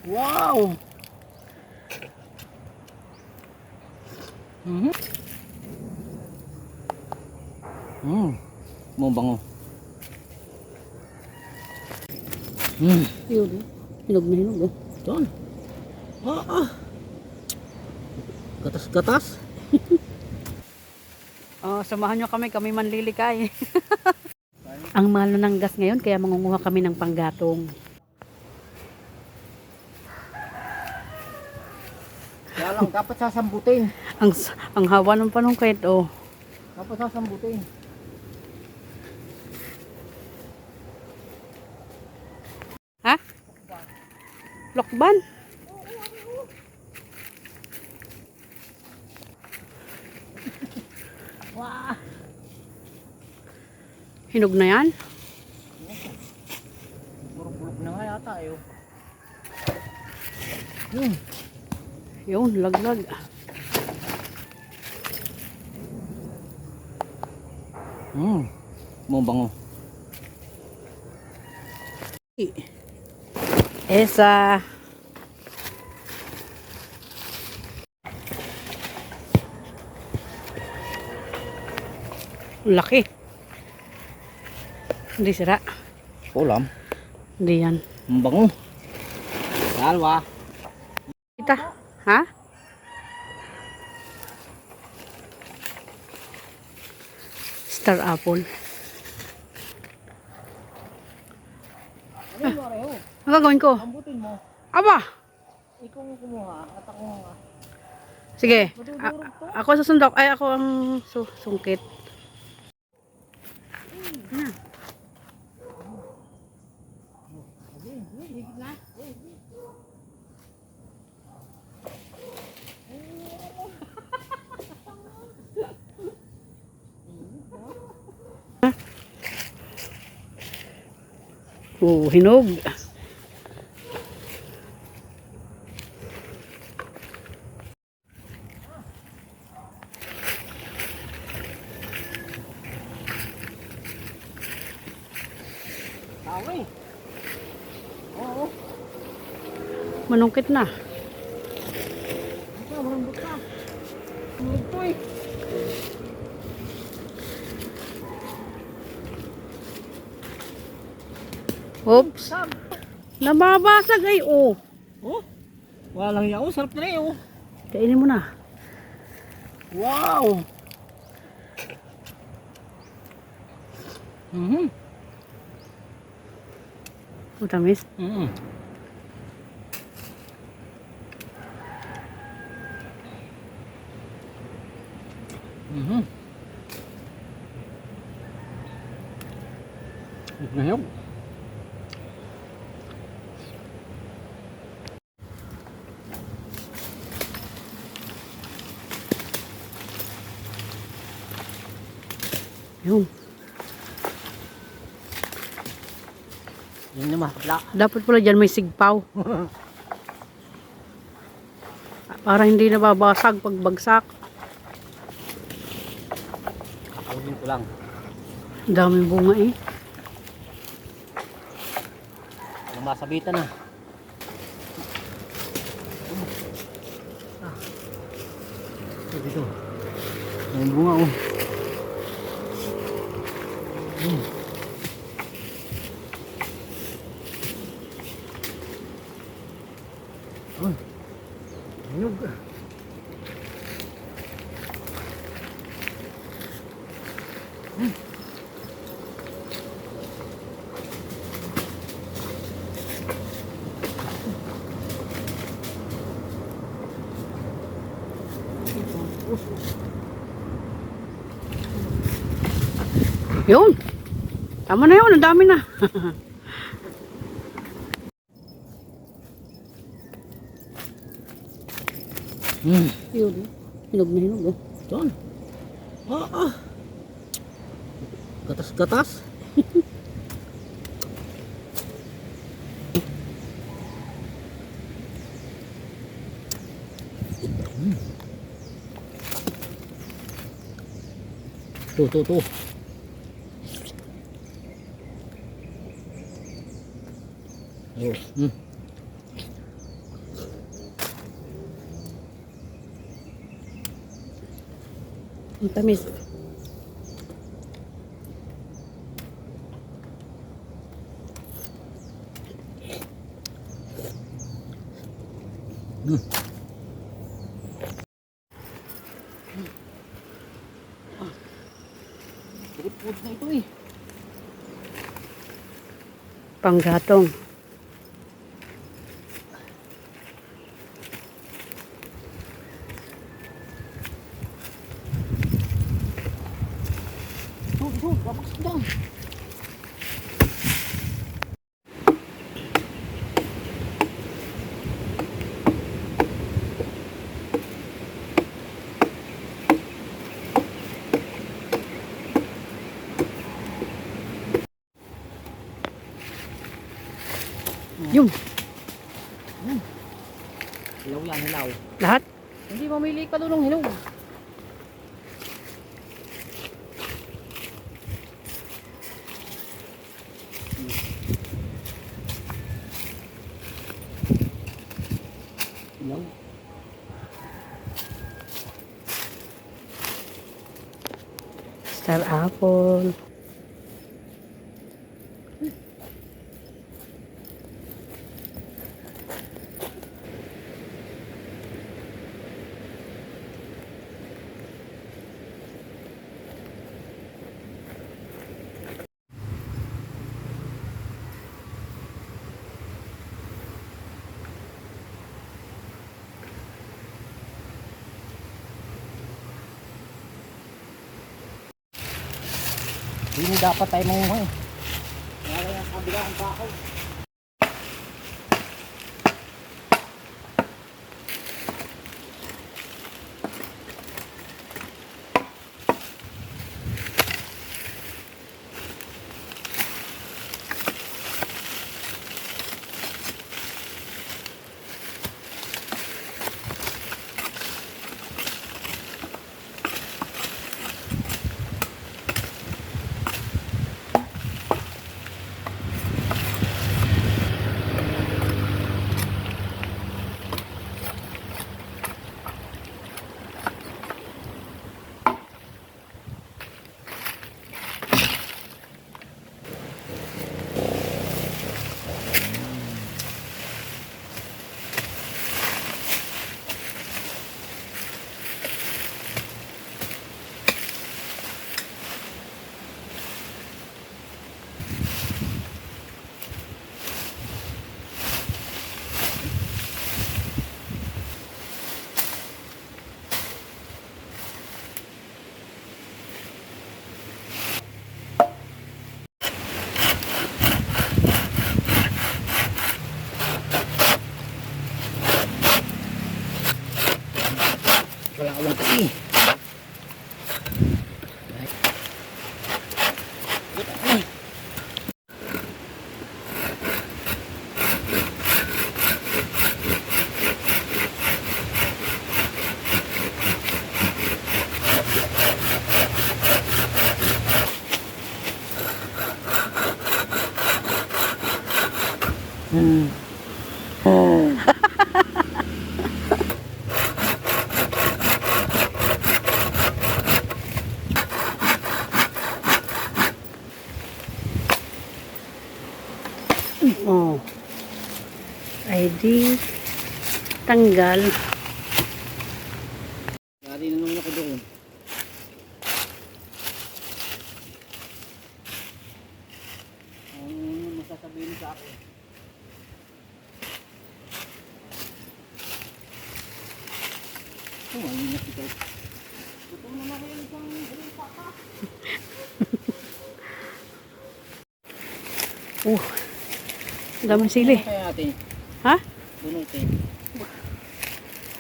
Wow! Mhm. Mabango. Yun, hinog na hinog. Doon. Gatas-gatas. Samahan nyo kami manlilikay. Ang mahal na ng gas ngayon, kaya mangunguha kami ng panggatong. Kaya lang, dapat sasambutin. Ang hawa ng panungkit, oh. Dapat sasambutin. Ha? Lokban? Wah! Hinog na yan? Bulok na nga yata eh. Yun, laglag. Mabango. Esa. Laki. Hindi sira. Ulam. Hindi yan. Mabango. Salwa. Kita. Ha? Star apple. Ano mo reho? Ang gagawin ko? Sambutin mo. Aba! Ikaw mo kumuha at ako nga. Sige. Madudurog to. Ako susundok. Ay, ako ang sungkit. Hinog. Awi. Oo. Manungkit na. Ito, marambot ka. Marambot to eh. Oops. Nababasag ay, oh. Oh. Walang yaw. Sarap na rin oh. Kainin mo na. Wow. Matamis. Ngayon. Yun. Yun na mahapla. Dapat pala dyan may sigpaw. Para hindi nababasag pag bagsak. Kakawin ko lang. Daming bunga eh. Masabitan na. Dito. May bunga oh. Ayog. Yun. Tama na yun. Ang dami na. Yun. Hinog na hinog. Oh. Doon. Gatas-gatas. Tuh. Oh. Ang tamis. Street food na ito eh. Panggatong. Ito, babaksak daw. Yung. Hilaw yan, hilaw. Lahat? Hindi mamili ka doon ng hilaw. Hilaw. Star apple. Hindi dapat tayo manguha eh. Kaya yung kabila ang bakaw. Kalawang kasi. Oh. ID. Tanggal. Yari na naman ako doon. Ang masasabihin sa akin. Oh, ayun na ito. Ito na na kayo isang paka. Daming sili. Ano kaya natin? Ha? Bunutin.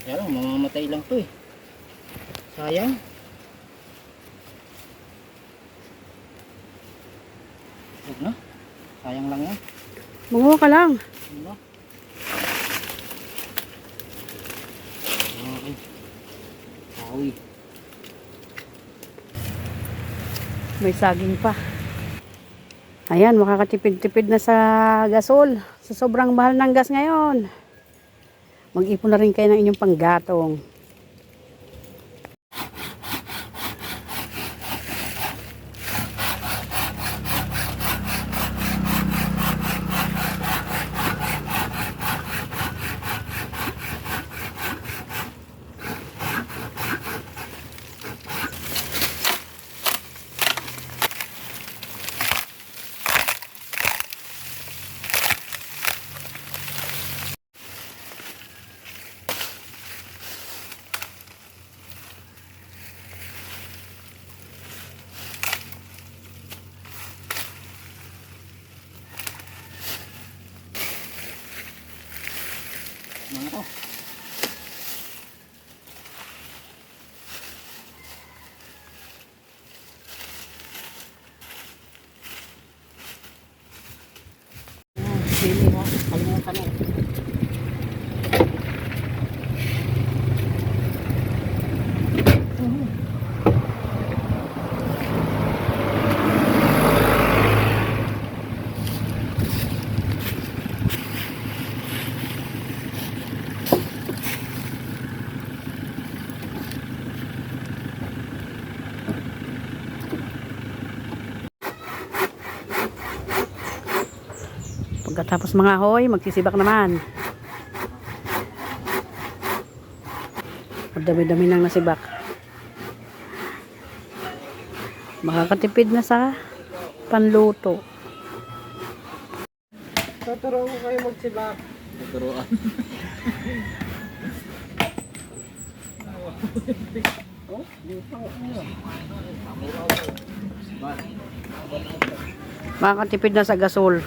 Kaya lang, mamamatay lang to eh. Sayang. Huwag na. Sayang lang yan. Manguha ka lang. Ano? Okay. Kawi. May saging pa. Ayan, makakatipid-tipid na sa gasol. Sa sobrang mahal ng gas ngayon. Mag-ipon na rin kayo ng inyong panggatong. Mga to. Sili ha, kalimutan mo. Pagkatapos mga hoy, magsisibak naman. Madami-dami nang nasibak. Makakatipid na sa panluto. Tuturo ko kayo magsibak. Tuturuan. Oh, dito ako. Makakatipid na sa gasol.